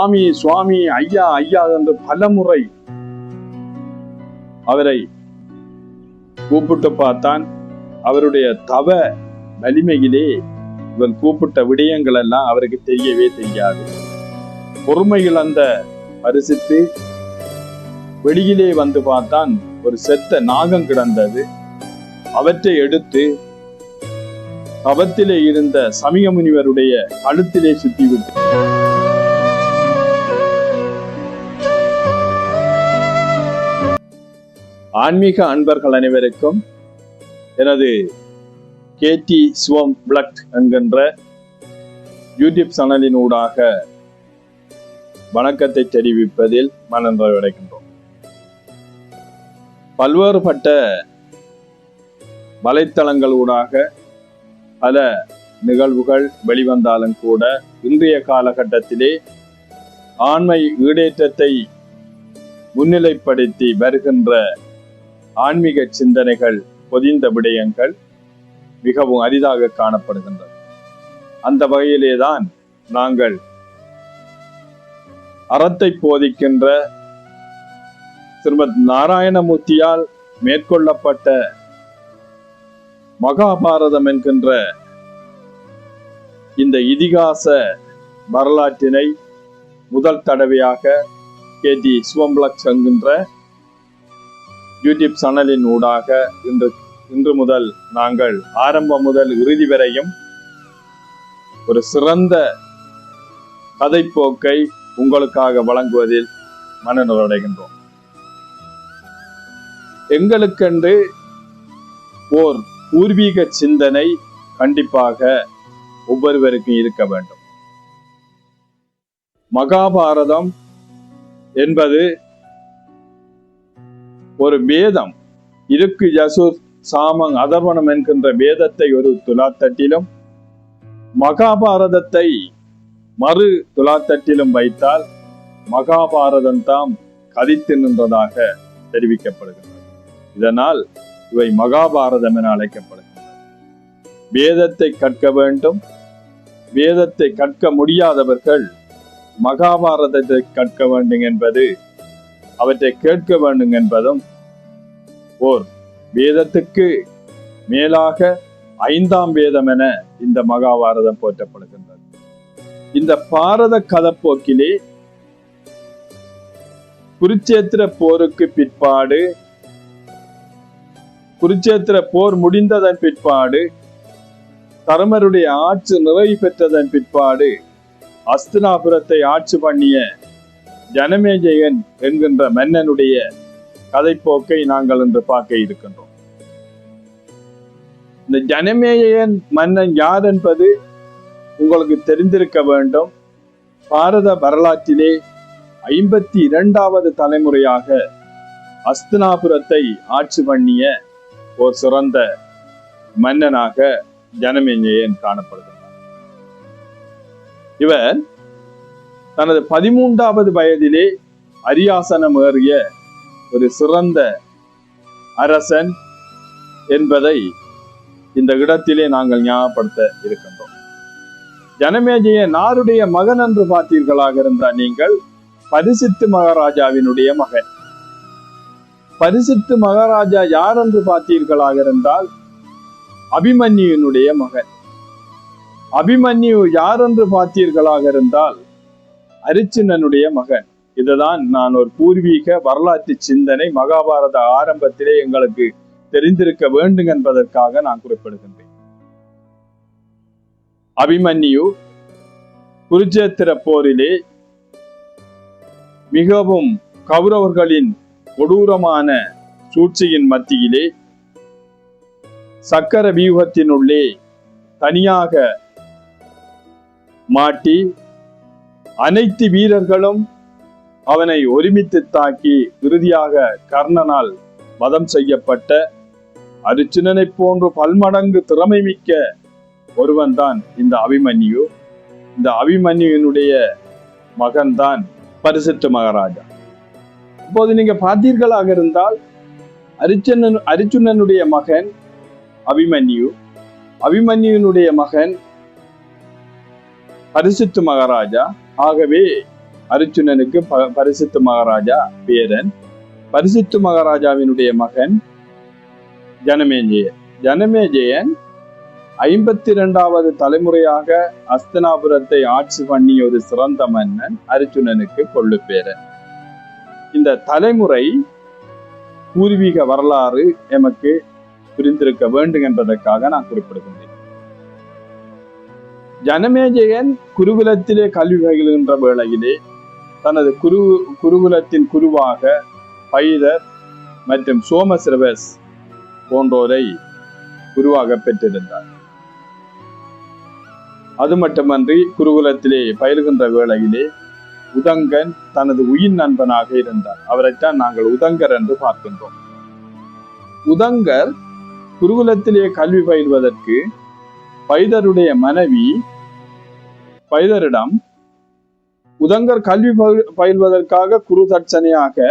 சுவாமி சுவாமி ஐயா ஐயா என்று பலமுறை அவரை கூப்பிட்டு பார்த்தான். அவருடைய தவ வலிமையிலே இவன் கூப்பிட்ட விடயங்கள் எல்லாம் அவருக்கு தெரியவே தெரியாது. பொறுமையில் அந்த பரிசித்து வெளியிலே வந்து பார்த்தான். ஒரு செத்த நாகம் கிடந்தது. அவற்றை எடுத்து தவத்திலே இருந்த சமய முனிவருடைய கழுத்திலே சுத்திவிட்டு ஆன்மீக அன்பர்கள் அனைவருக்கும் எனது கேடி சிவம் விளக் என்கின்ற யூடியூப் சேனலின் ஊடாக வணக்கத்தை தெரிவிப்பதில் மனநிறைவடைகின்றோம். பல்வேறுபட்ட வலைத்தளங்கள் ஊடாக பல நிகழ்வுகள் வெளிவந்தாலும் கூட இன்றைய காலகட்டத்திலே ஆண்மை ஈடேற்றத்தை முன்னிலைப்படுத்தி வருகின்ற ஆன்மீக சிந்தனைகள் பொதிந்த விடயங்கள் மிகவும் அரிதாக காணப்படுகின்றன. அந்த வகையிலேதான் நாங்கள் அறத்தை போதிக்கின்ற ஸ்ரீமத் நாராயணமூர்த்தியால் மேற்கொள்ளப்பட்ட மகாபாரதம் என்கின்ற இந்த இதிகாச வரலாற்றினை முதல் தடவையாக கேடி சிவம் விளக் என்கின்ற யூடியூப் சேனலின் ஊடாக இன்று முதல் நாங்கள் ஆரம்பம் முதல் இறுதி வரையும் ஒரு சிறந்த கதைப்போக்கை உங்களுக்காக வழங்குவதில் மனநிறைவடைகின்றோம். எங்களுக்கென்று ஓர் பூர்வீக சிந்தனை கண்டிப்பாக ஒவ்வொருவருக்கும் இருக்க வேண்டும். மகாபாரதம் என்பது ஒரு வேதம். இருக்கு யசுர் சாமங் அதர்வனம் என்கின்ற வேதத்தை ஒரு துலாத்தட்டிலும் மகாபாரதத்தை மறு துலாத்தட்டிலும் வைத்தால் மகாபாரதம் தாம் கதித்து நின்றதாக தெரிவிக்கப்படுகின்றது. இதனால் இவை மகாபாரதம் என அழைக்கப்படுகின்றன. வேதத்தை கற்க வேண்டும். வேதத்தை கற்க முடியாதவர்கள் மகாபாரதத்தை கற்க வேண்டும் என்பது, அவற்றை கேட்க வேண்டும் என்பதும் ஓர் வேதத்துக்கு மேலாக 5ஆம் வேதம் என இந்த மகாபாரதம் போற்றப்படுகின்றது. இந்த பாரத கதப்போக்கிலே குருச்சேத்திர போருக்கு பிற்பாடு, குருச்சேத்திர போர் முடிந்ததன் பிற்பாடு, தருமருடைய ஆட்சி நிறைவு பெற்றதன் பிற்பாடு அஸ்தினாபுரத்தை ஆட்சி பண்ணிய ஜனமேஜயன் என்கின்ற மன்னனுடைய கதைப்போக்கை நாங்கள் இன்று பார்க்க இருக்கின்றோம். இந்த ஜனமேஜயன் மன்னன் யார் என்பது உங்களுக்கு தெரிந்திருக்க வேண்டும். பாரத வரலாற்றிலே 52வது தலைமுறையாக அஸ்தினாபுரத்தை ஆட்சி பண்ணிய ஒரு சிறந்த மன்னனாக ஜனமேஜயன் காணப்படுகிறார். இவர் தனது 13வது வயதிலே அரியாசனம் ஏறிய ஒரு சிறந்த அரசன் என்பதை இந்த இடத்திலே நாங்கள் ஞாபகப்படுத்த இருக்கின்றோம். ஜனமேஜயன் யாருடைய மகன் என்று பார்த்தீர்களாக இருந்தால் நீங்கள் பரிசித்து மகாராஜாவினுடைய மகன். பரிசித்து மகாராஜா யார் என்று பார்த்தீர்களாக இருந்தால் அபிமன்யுனுடைய மகன். அபிமன்யு யார் என்று பார்த்தீர்களாக இருந்தால் அரிச்சுனனுடைய மகன். இதுதான் நான் ஒரு பூர்வீக வரலாற்று சிந்தனை மகாபாரத ஆரம்பத்திலே எங்களுக்கு தெரிந்திருக்க வேண்டும் என்பதற்காக நான் குறிப்பிடுகின்றேன். அபிமன்யு குருச்சேத்திர போரிலே மிகவும் கௌரவர்களின் கொடூரமான சூழ்ச்சியின் மத்தியிலே சக்கர வியூகத்தினுள்ளே தனியாக மாட்டி அனைத்து வீரர்களும் அவனை ஒருமித்து தாக்கி இறுதியாக கர்ணனால் வதம் செய்யப்பட்ட அரிச்சுனனை போன்று பல்மடங்கு திறமை மிக்க ஒருவன் தான் இந்த அபிமன்யு. இந்த அபிமன்யுனுடைய மகன் தான் பரிசித்து மகாராஜா. இப்போது நீங்க பார்த்தீர்களாக இருந்தால் அரிச்சுனனுடைய மகன் அபிமன்யு, அபிமன்யுனுடைய மகன் பரிசித்து மகாராஜா. ஆகவே அருச்சுனனுக்கு பரிசுத்த மகாராஜா பேரன். பரிசுத்த மகாராஜாவினுடைய மகன் ஜனமேஜயன். ஜனமேஜயன் 52வது தலைமுறையாக அஸ்தினாபுரத்தை ஆட்சி பண்ணிய ஒரு சிறந்த மன்னன் அருச்சுனனுக்கு கொள்ளு பேரன். இந்த தலைமுறை பூர்வீக வரலாறு எமக்கு புரிந்திருக்க வேண்டும் என்பதற்காக நான் குறிப்பிடுகின்றேன். ஜனமேஜயன் குருகுலத்திலே கல்வி பயிலுகின்ற வேளையிலே தனது குருகுலத்தின் குருவாக பைதர் மற்றும் சோமசிரவஸ் போன்றோரை குருவாக பெற்றிருந்தார். அது மட்டுமன்றி குருகுலத்திலே பயிலுகின்ற வேளையிலே உதங்கன் தனது உயிர் நண்பனாக இருந்தார். அவரைத்தான் நாங்கள் உதங்கர் என்று பார்க்கின்றோம். உதங்கர் குருகுலத்திலே கல்வி பயில்வதற்கு பைதருடைய மனைவி பைதரிடம் உதங்கர் கல்வி பயில்வதற்காக குரு தட்சணையாக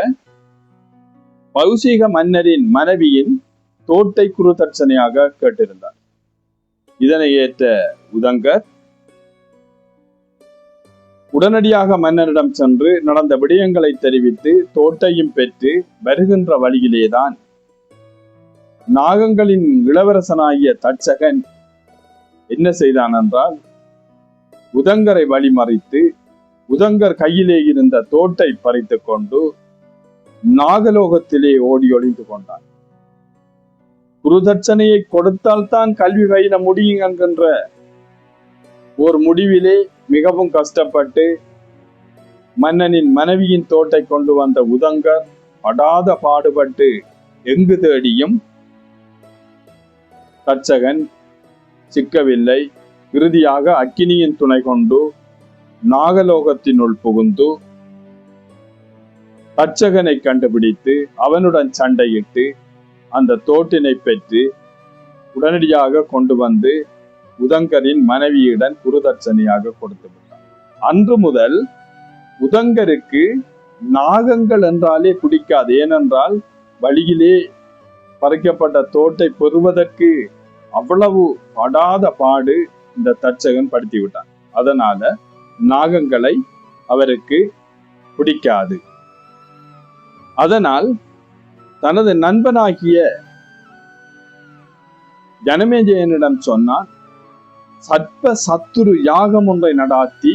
பௌசீக மன்னரின் மனைவியின் தோட்டை குரு தட்சணையாக கேட்டிருந்தார். இதனை ஏற்ற உதங்கர் உடனடியாக மன்னரிடம் சென்று நடந்த விடயங்களை தெரிவித்து தோட்டையும் பெற்று வருகின்ற வழியிலேதான் நாகங்களின் இளவரசனாகிய தட்சகன் என்ன செய்தான் என்றால் உதங்கரை வழிமறித்து உதங்கர் கையிலே இருந்த தோட்டை பறித்து கொண்டு நாகலோகத்திலே ஓடி ஒளிந்து கொண்டான். குருதட்சணையை கொடுத்தால்தான் கல்வி பயில முடியும் என்கின்ற ஒரு முடிவிலே மிகவும் கஷ்டப்பட்டு மன்னனின் மனைவியின் தோட்டை கொண்டு வந்த உதங்கர் படாத பாடுபட்டு எங்கு தேடியும் தட்சகன் சிக்கவில்லை. இறுதியாக அக்கினியின் துணை கொண்டு நாகலோகத்தினுள் புகுந்து தட்சகனை கண்டுபிடித்து அவனுடன் சண்டையிட்டு அந்த தோட்டினை பெற்று உடனடியாக கொண்டு வந்து உதங்கரின் மனைவியுடன் குருதட்சணையாக கொடுத்து விட்டார். அன்று முதல் உதங்கருக்கு நாகங்கள் என்றாலே பிடிக்காது. ஏனென்றால் வழியிலே பறிக்கப்பட்ட தோட்டை பெறுவதற்கு அவ்வளவு படாத பாடு இந்த தட்சகன் படுத்தி விட்டான். அதனால நாகங்களை அவருக்கு பிடிக்காது. அதனால் தனது நண்பனாகிய ஜனமேஜயனிடம் சொன்னான், சர்ப்ப சத்துரு யாகம் ஒன்றை நடாத்தி,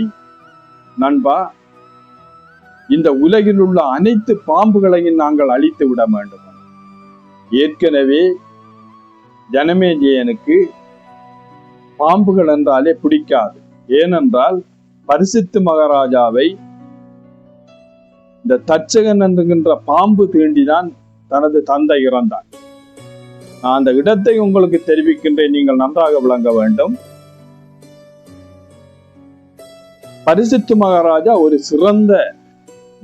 நண்பா, இந்த உலகில் உள்ள அனைத்து பாம்புகளையும் நாங்கள் அழித்து விட வேண்டும். ஏற்கனவே ஜனமேஜயனுக்கு பாம்புகள் என்றாலே பிடிக்காது. ஏனென்றால் பரிசுத்த மகாராஜாவை இந்த தட்சகன் என்கின்ற பாம்பு தீண்டிதான் தனது தந்தை இறந்தார். நான் அந்த இடத்தை உங்களுக்கு தெரிவிக்கின்றேன், நீங்கள் நன்றாக விளங்க வேண்டும். பரிசுத்த மகாராஜா ஒரு சிறந்த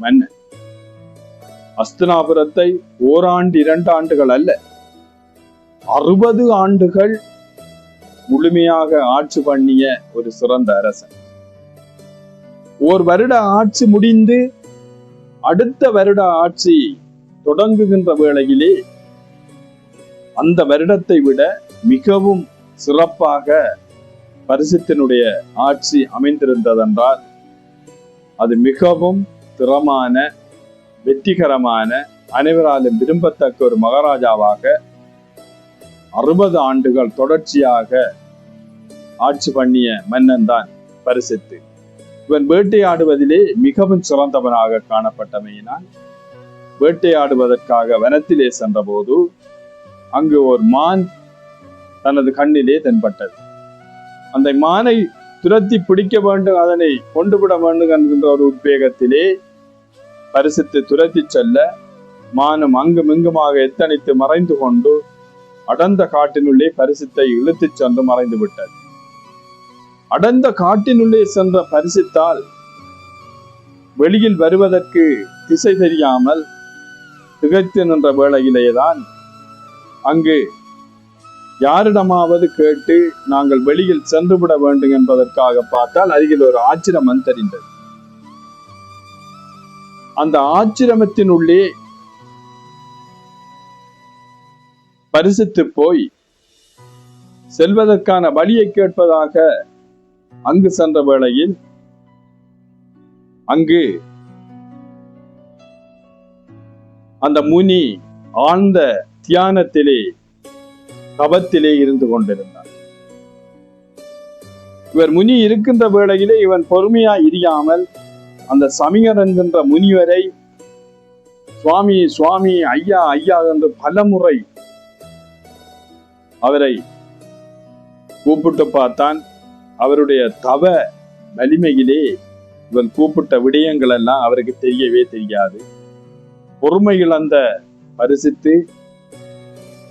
மன்னன். அஸ்தினாபுரத்தை ஓராண்டு 2 ஆண்டுகள் அல்ல, 60 ஆண்டுகள் முழுமையாக ஆட்சி பண்ணிய ஒரு சிறந்த அரசன். ஓர் வருட ஆட்சி முடிந்து அடுத்த வருட ஆட்சி தொடங்குகின்ற வேளையிலே அந்த வருடத்தை விட மிகவும் சிறப்பாக பரிசுத்தினுடைய ஆட்சி அமைந்திருந்ததென்றால் அது மிகவும் திறமான, வெற்றிகரமான, அனைவராலும் விரும்பத்தக்க ஒரு மகாராஜாவாக 60 ஆண்டுகள் தொடர்ச்சியாக ஆட்சி பண்ணிய மன்னன் தான் பரிசுத்து. இவன் வேட்டையாடுவதிலே மிகவும் சிறந்தவனாக காணப்பட்டமையினால் வேட்டையாடுவதற்காக வனத்திலே சென்றபோது அங்கு ஒரு மான் தனது கண்ணிலே தென்பட்டது. அந்த மானை துரத்தி பிடிக்க வேண்டும், அதனை கொண்டு விட வேண்டும் என்கின்ற ஒரு உத்வேகத்திலே பரிசுத்து துரத்தி செல்ல மானும் அங்கும் இங்குமாக எத்தனித்து மறைந்து கொண்டு அடர்ந்த காட்டினுள்ளே பரிசுத்தை இழுத்து சென்று மறைந்து விட்டது. அடர்ந்த காட்டினுள்ளே சென்ற பரிசுத்தால் வெளியில் வருவதற்கு திசை தெரியாமல் திகைத்து நின்ற வேளையிலேதான் அங்கு யாரிடமாவது கேட்டு நாங்கள் வெளியில் சென்று விட வேண்டும் என்பதற்காக பார்த்தால் அருகில் ஒரு ஆச்சிரமம் தெரிந்தது. அந்த ஆச்சிரமத்தினுள்ளே பரிசுத்து போய் செல்வதற்கான வழியை கேட்பதாக அங்கு சென்ற வேளையில் அங்கு அந்த முனி ஆழ்ந்த தியானத்திலே தவத்திலே இருந்து கொண்டிருந்தார். இவர் முனி இருக்கின்ற வேளையிலே இவன் பொறுமையா இரியாமல் அந்த சமிகர் என்கின்ற முனிவரை சுவாமி சுவாமி ஐயா ஐயா என்று பலமுறை அவரை கூப்பிட்டு பார்த்தான். அவருடைய தவ வலிமையிலே இவன் கூப்பிட்ட விடயங்கள் எல்லாம் அவருக்கு தெரியவே தெரியாது. பொறுமைகள் அந்த பரிசித்து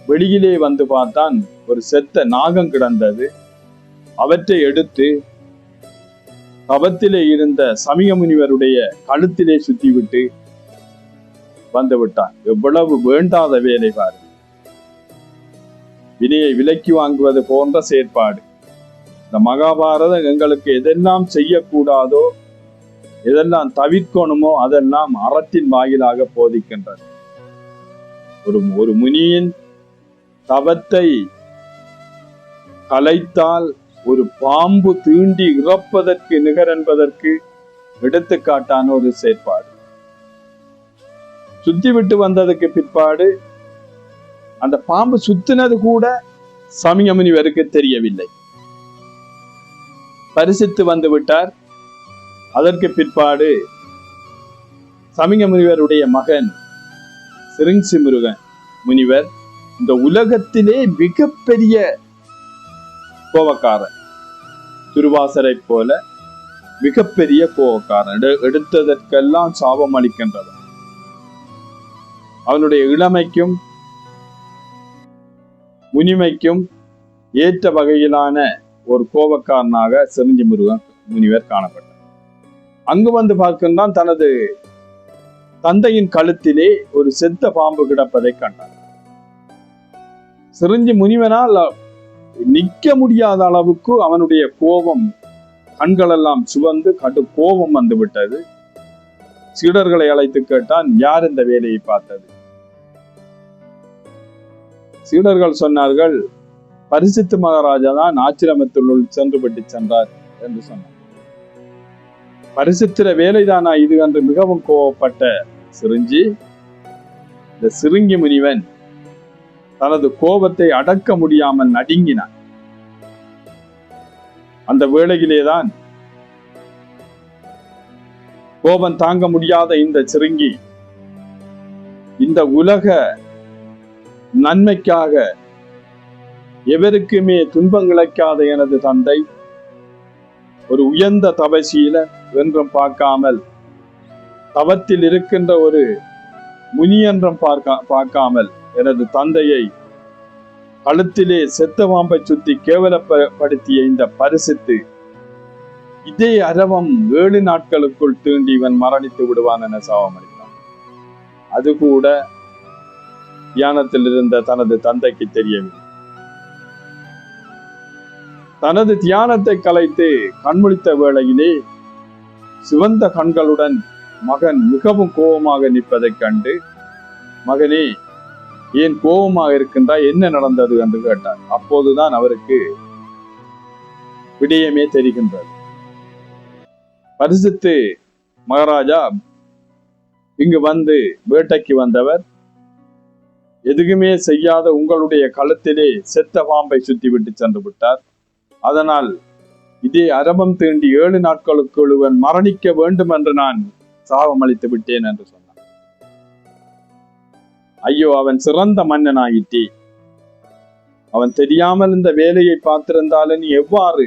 வெளியிலே வந்து பார்த்தான். ஒரு செத்த நாகம் கிடந்தது. அவற்றை எடுத்து தவத்திலே இருந்த சமிக முனிவருடைய கழுத்திலே சுத்தி விட்டு வந்து விட்டான். எவ்வளவு வேண்டாத வேலை பாரு! வினையை விலக்கி வாங்குவது போன்ற செயற்பாடு. இந்த மகாபாரதம் எங்களுக்கு எதெல்லாம் செய்யக்கூடாதோ, எதெல்லாம் தவிர்க்கணுமோ அதெல்லாம் அறத்தின் வாயிலாக போதிக்கின்றது. ஒரு முனியின் தவத்தை கலைத்தால் ஒரு பாம்பு தீண்டி இறப்பதற்கு நிகர் என்பதற்கு எடுத்துக்காட்டான ஒரு செயற்பாடு. சுத்தி விட்டு வந்ததுக்கு பிற்பாடு அந்த பாம்பு சுத்தினது கூட சமிக முனிவருக்கு தெரியவில்லை. பரிசித்து வந்து விட்டார். அதற்கு பிற்பாடு சமிக முனிவருடைய மகன் சிரிஞ்சி முருகன் முனிவர் இந்த உலகத்திலே மிகப்பெரிய கோபக்காரன். துருவாசரை போல மிகப்பெரிய கோபக்காரன். எடுத்ததற்கெல்லாம் சாபம் அளிக்கின்றவன். அவனுடைய இளமைக்கும் முனிமைக்கும் ஏற்ற வகையிலான ஒரு கோபக்காரனாக சிரிஞ்சி முருகன் முனிவர் காணப்பட்டார். அங்கு வந்து பார்க்கின்றான். தனது தந்தையின் கழுத்திலே ஒரு செத்த பாம்பு கிடப்பதை கண்டான். சிரிஞ்சி முனிவனால் நிற்க முடியாத அளவுக்கு அவனுடைய கோபம், கண்கள் எல்லாம் சுவந்து கடு கோபம் வந்து விட்டது. சீடர்களை அழைத்து கேட்டான், யார் இந்த வேலையை பார்த்தது? சீடர்கள் சொன்னார்கள், பரிசித்து மகாராஜா தான் ஆச்சிரமத்துள்ளுள் சென்று விட்டு சென்றார் என்று சொன்னார். பரிசித்திர வேலைதானா இது என்று மிகவும் கோபப்பட்ட சிரிஞ்சி, இந்த சிரிங்கி முனிவன் தனது கோபத்தை அடக்க முடியாமல் நடுங்கினான். அந்த வேளையிலேதான் கோபம் தாங்க முடியாத இந்த சிரிங்கி, இந்த உலக நன்மைக்காக எவருக்குமே துன்பம் இழைக்காத எனது தந்தை ஒரு உயர்ந்த தபசீலன் என்றும் பார்க்காமல், தவத்தில் இருக்கின்ற ஒரு முனி என்றும் பார்க்காமல் எனது தந்தையை கழுத்திலே செத்த பாம்பை சுத்தி கேவலப்படுத்திய இந்த பரிசித்து இதே அரவம் 7 நாட்களுக்குள் தீண்டி இவன் மரணித்து விடுவான் என சாபம் அளித்தான். அது கூட தியானத்தில் இருந்த தனது தந்தைக்கு தெரியவில்லை. தனது தியானத்தை கலைத்து கண்முழித்த வேளையிலே சிவந்த கண்களுடன் மகன் மிகவும் கோபமாக நிற்பதைக் கண்டு, மகனே ஏன் கோபமாக இருக்கின்றாய், என்ன நடந்தது என்று கேட்டார். அப்போதுதான் அவருக்கு விடயமே தெரிகின்றது. பரிசித்து மகாராஜா இங்கு வந்து வேட்டைக்கு வந்தவர், எதுவுமே செய்யாத உங்களுடைய கழுத்திலே செத்த பாம்பை சுத்தி விட்டு சென்று விட்டார். அதனால் இதே அரபம் தீண்டி 7 நாட்களுக்குள் மரணிக்க வேண்டும் என்று நான் சாபம் அளித்து விட்டேன் என்று சொன்னார். ஐயோ, அவன் சிறந்த மன்னனாயிட்டே, அவன் தெரியாமல் இந்த வேலையை பார்த்திருந்தாலும் நீ எவ்வாறு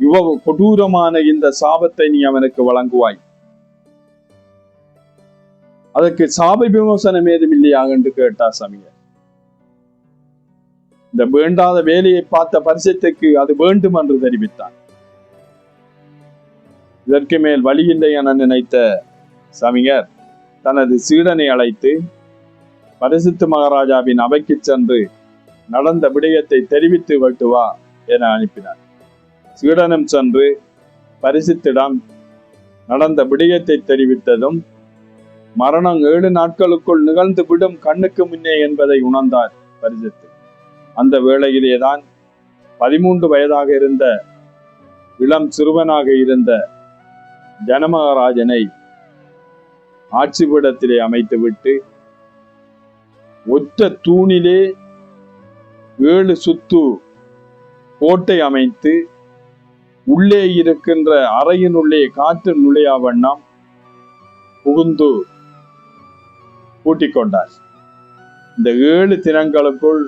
இவ்வளவு கொடூரமான இந்த சாபத்தை நீ அவனுக்கு வழங்குவாய்? அதற்கு சாப விமோசனம் ஏதும் இல்லையா என்று கேட்டார் சமிகர். இந்த வேண்டாத வேலையை பார்த்த பரிசத்துக்கு அது வேண்டும் என்று தெரிவித்தான். இதற்கு மேல் வழியில்லை என நினைத்த சமிகர் தனது சீடனை அழைத்து பரிசித்து மகாராஜாவின் அவைக்கு சென்று நடந்த விடயத்தை தெரிவித்து விட்டு வா என அனுப்பினார். சீடனும் சென்று பரிசித்திடம் நடந்த விடயத்தை தெரிவித்ததும் மரணம் 7 நாட்களுக்குள் நிகழ்ந்து விடும் கண்ணுக்கு முன்னே என்பதை உணர்ந்தார் பரிசித்து. அந்த வேளையிலேதான் 13 வயதாக இருந்த இளம் சிறுவனாக இருந்த ஜனமகாராஜனை ஆட்சி பீடத்திலே அமைத்துவிட்டு ஒற்ற தூணிலே 7 சுத்து கோட்டை அமைத்து உள்ளே இருக்கின்ற அறையினுள்ளே காற்று நுழையா வண்ணம் புகுந்து பூட்டிக் கொண்டார். இந்த 7 தினங்களுக்குள்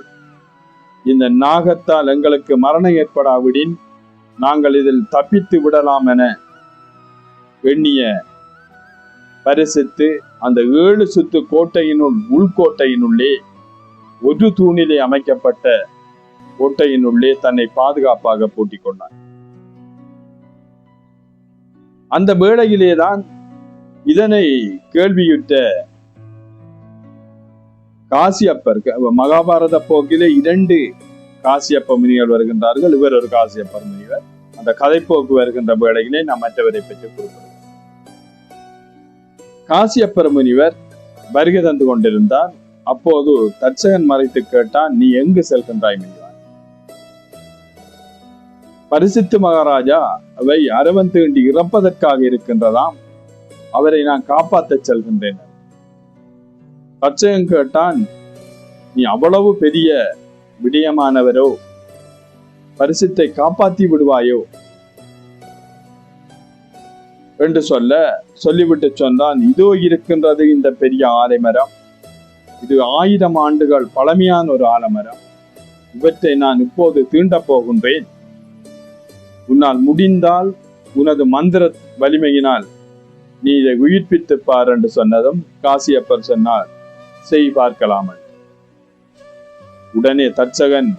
இந்த நாகத்தால் எங்களுக்கு மரணம் ஏற்படாவிடின் நாங்கள் இதில் தப்பித்து விடலாம் என எண்ணிய பரிசித்து அந்த 7 சுத்து கோட்டையினுள் உள்கோட்டையினுள்ளே ஒரு தூணிலே அமைக்கப்பட்ட கோட்டையினுள்ளே தன்னை பாதுகாப்பாக பூட்டிக் கொண்டார். அந்த வேளையிலேதான் இதனை கேள்வியுற்ற காசியப்பர், மகாபாரத போக்கிலே 2 காசியப்ப முனிவர் வருகின்றார்கள். இவர் ஒரு காசியப்பர் முனிவர். அந்த கதைப்போக்கு வருகின்ற வேளையிலே நாம் மற்றவரை பற்றி குறிப்பிடுவோம். காசியப்பர் முனிவர் வருகை தந்து கொண்டிருந்தார். அப்போது தட்சகன் மறைத்து கேட்டான், நீ எங்கு செல்கின்றாய் முனிவர்? பரிசித்து மகாராஜா அவை அரவன் தீண்டி இறப்பதற்காக இருக்கின்றதாம், அவரை நான் காப்பாற்ற செல்கின்றேன். தட்சகன் கேட்டான், நீ அவ்வளவு பெரிய விடயமானவரோ, பரிசித்தை காப்பாற்றி விடுவாயோ என்று சொல்லிவிட்டு சொன்னான், இதோ இருக்கின்றது இந்த பெரிய ஆலைமரம். இது 1000 ஆண்டுகள் பழமையான ஒரு ஆலமரம். இவற்றை நான் இப்போது தீண்டப் போகின்றேன். உன்னால் முடிந்தால் உனது மந்திர வலிமையினால் நீ இதை உயிர்ப்பித்து பார் என்று சொன்னதும் காசியப்பர் சொன்னார், செய் பார்க்கலாம். உடனே தட்சகன்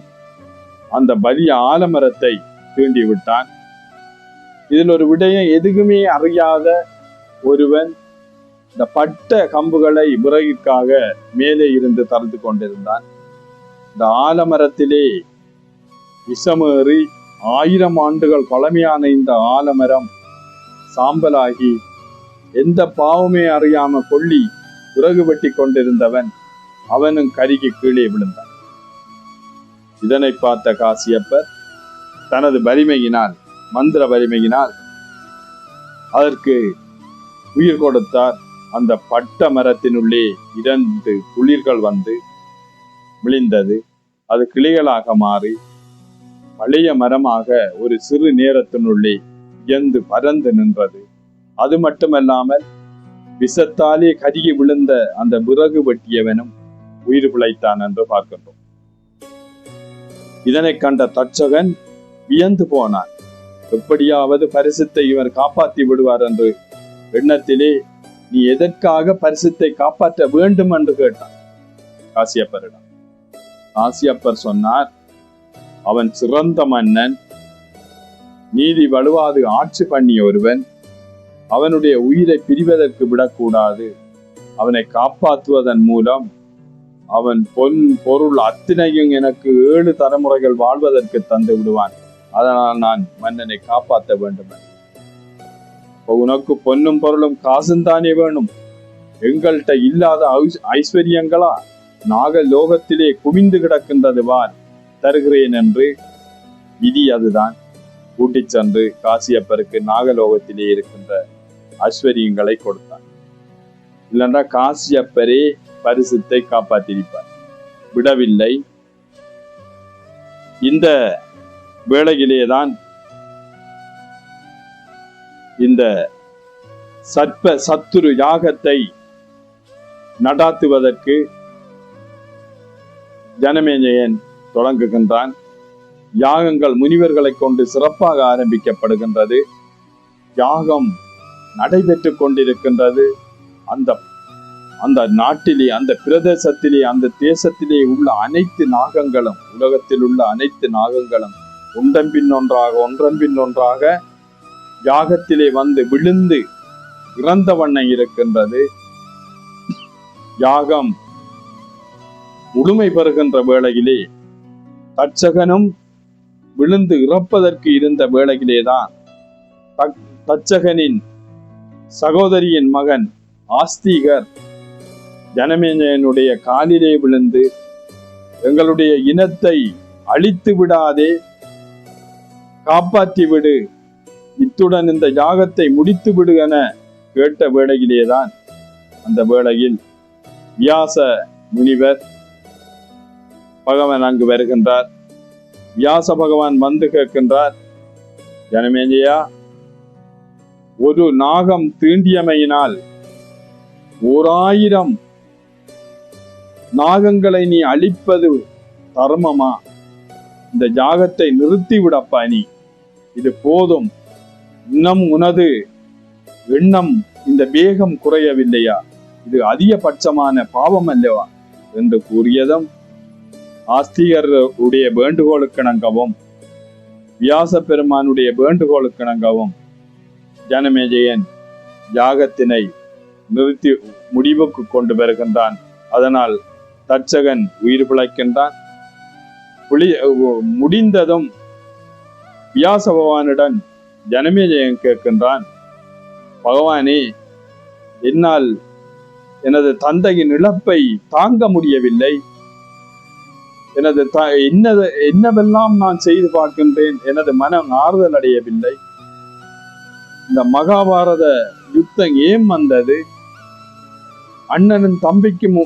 அந்த வலிய ஆலமரத்தை தீண்டி விட்டான். இதில் ஒரு விடயம், எதுவுமே அறியாத ஒருவன் இந்த பட்ட கம்புகளை விறகிற்காக மேலே இருந்து தடுத்து கொண்டிருந்தான். இந்த ஆலமரத்திலே விஷமேறி 1000 ஆண்டுகள் பழமையான இந்த ஆலமரம் சாம்பலாகி எந்த பாவமே அறியாம கொள்ளி விறகு வெட்டி கொண்டிருந்தவன் அவனும் கருகி கீழே விழுந்தான். இதனை பார்த்த காசியப்பர் தனது வலிமையினால், மந்திர வலிமையினால் அதற்கு உயிர் கொடுத்தார். அந்த பட்ட மரத்தினுள்ளே 2 குளிர்கள் வந்து விழுந்தது. அது கிளைகளாக மாறி பழைய மரமாக ஒரு சிறு நேரத்தினுள்ளே உயர்ந்து பறந்து நின்றது. அது மட்டுமல்லாமல் விஷத்தாலே கருகி விழுந்த அந்த விறகு வெட்டியவனும் உயிர் பிழைத்தான் என்று பார்க்கின்றோம். இதனை கண்ட தட்சகன் வியந்து போனான். எப்படியாவது பரிசித்தை இவர் காப்பாற்றி விடுவார் என்று எண்ணத்திலே, நீ எதற்காக பரிசித்தை காப்பாற்ற வேண்டும் என்று கேட்டான் காசியப்பரிடம். காசியப்பர் சொன்னார், அவன் சிறந்த மன்னன், நீதி வலுவாது ஆட்சி பண்ணிய ஒருவன். அவனுடைய உயிரை பிரிவதற்கு விடக்கூடாது. அவனை காப்பாற்றுவதன் மூலம் அவன் பொன் பொருள் அத்தனையும் எனக்கு 7 தலைமுறைகள் வாழ்வதற்கு தந்து விடுவான். அதனால் நான் மன்னனை காப்பாற்ற வேண்டும். உனக்கு பொன்னும் பொருளும் காசும் தானே வேணும். எங்கள்கிட்ட இல்லாத ஐஸ்வர்யங்களா நாக லோகத்திலே குவிந்து கிடக்கின்றது, வார் தருகிறேன் என்று விதி அதுதான். கூட்டிச் சென்று காசியப்பருக்கு நாகலோகத்திலே இருக்கின்ற ஐஸ்வர்யங்களை கொடுத்தான். இல்லைன்னா காசியப்பரே பரிசித்தை காப்பாற்றிருப்பார். விடவில்லை. இந்த வேளையிலேதான் இந்த சத்துரு யாகத்தை நடாத்துவதற்கு ஜனமேஜயன் தொடங்குகின்றான். யாகங்கள் முனிவர்களை கொண்டு சிறப்பாக ஆரம்பிக்கப்படுகின்றது. யாகம் நடைபெற்றுக் கொண்டிருக்கின்றது. அந்த நாட்டிலே, அந்த பிரதேசத்திலே, அந்த தேசத்திலே உள்ள அனைத்து நாகங்களும், உலகத்தில் உள்ள அனைத்து நாகங்களும் ஒன்றன் பின் ஒன்றாக யாகத்திலே வந்து விழுந்து இறந்த வண்ணம் இருக்கின்றது. யாகம் முழுமை பெறுகின்ற வேளையிலே தட்சகனும் விழுந்து இறப்பதற்கு இருந்த வேளையிலேதான் தட்சகனின் சகோதரியின் மகன் ஆஸ்திகர் ஜனமேஜயனுடைய காலிலே விழுந்து, எங்களுடைய இனத்தை அழித்து விடாதே, காப்பாற்றி விடு, இத்துடன் இந்த யாகத்தை முடித்து விடு என கேட்ட வேளையிலேதான் அந்த வேளையில் வியாச முனிவர் பகவான் அங்கு வருகின்றார். வியாச பகவான் வந்து கேட்கின்றார், ஜனமேஜயா, ஒரு நாகம் தீண்டியமையினால் 1000 நாகங்களை நீ அழிப்பது தர்மமா? இந்த யாகத்தை நிறுத்திவிடப்பா, நீ இது போதும். இன்னும் உனது எண்ணம், இந்த வேகம் குறையவில்லையா? இது அதிகபட்சமான பாவம் அல்லவா என்று கூறியதும் ஆஸ்திகர் உடைய வேண்டுகோளுக்கிணங்கவும் வியாச பெருமானுடைய வேண்டுகோளுக்கிணங்கவும் ஜனமேஜயன் யாகத்தினை நிறுத்தி முடிவுக்கு கொண்டு வருகின்றான். அதனால் தட்சகன் உயிர் பிழைக்கின்றான். முடிந்ததும் வியாச பகவானுடன் ஜனமேஜயன் கேட்கின்றான், பகவானே, என்னால் எனது தந்தையின் இழப்பை தாங்க முடியவில்லை. என்னவெல்லாம் நான் செய்து பார்க்கின்றேன், எனது மனம் ஆறுதல் அடையவில்லை. இந்த மகாபாரத யுத்தம் ஏன் வந்தது? அண்ணனும் தம்பிக்கும்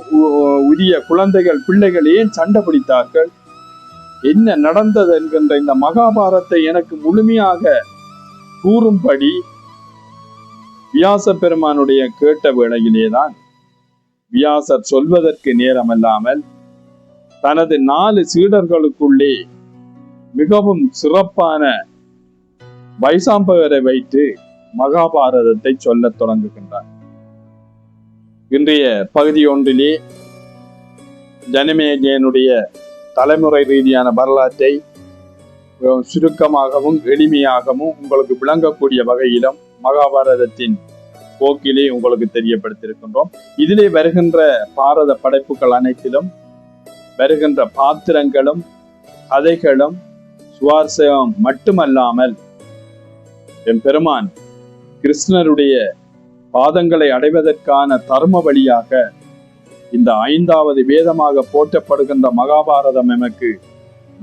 உரிய குழந்தைகள் பிள்ளைகள் ஏன் சண்டை பிடித்தார்கள்? என்ன நடந்தது என்கின்ற இந்த மகாபாரத்தை எனக்கு முழுமையாக கூறும்படி வியாச பெருமானுடைய கேட்ட வேளையிலேதான் வியாசர் சொல்வதற்கு நேரமல்லாமல் தனது 4 சீடர்களுக்குள்ளே மிகவும் சிறப்பான வைசாம்பகரை வைத்து மகாபாரதத்தை சொல்ல தொடங்குகின்றார். இன்றைய பகுதி ஒன்றிலே ஜனமேஜயனுடைய தலைமுறை ரீதியான வரலாற்றை சுருக்கமாகவும் எளிமையாகவும் உங்களுக்கு விளங்கக்கூடிய வகையிலும் மகாபாரதத்தின் போக்கிலே உங்களுக்கு தெரியப்படுத்தியிருக்கின்றோம். இதிலே வருகின்ற பாரத படைப்புகள் அனைத்திலும் வருகின்ற பாத்திரங்களும் கதைகளும் சுவாரஸ்யம் மட்டுமல்லாமல் என் பெருமான் கிருஷ்ணருடைய பாதங்களை அடைவதற்கான தர்ம வழியாக இந்த 5வது வேதமாக போற்றப்படுகின்ற மகாபாரதம் எமக்கு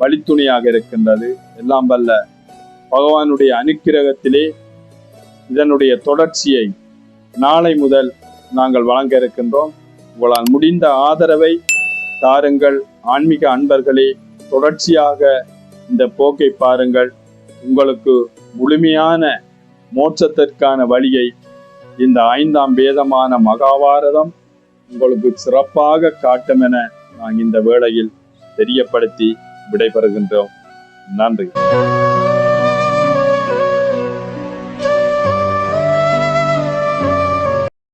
வழித்துணையாக இருக்கின்றது. எல்லாம் வல்ல பகவானுடைய அனுக்கிரகத்திலே இதனுடைய தொடர்ச்சியை நாளை முதல் நாங்கள் வழங்க இருக்கின்றோம். உங்களால் முடிந்த ஆதரவை தாருங்கள். ஆன்மீக அன்பர்களே, தொடர்ச்சியாக இந்த போக்கை பாருங்கள். உங்களுக்கு முழுமையான மோட்சத்திற்கான வழியை இந்த 5ஆம் வேதமான மகாபாரதம் உங்களுக்கு சிறப்பாக காட்டும் என நான் இந்த வேளையில் தெரியப்படுத்தி விடைபெறுகின்றோம். நன்றி.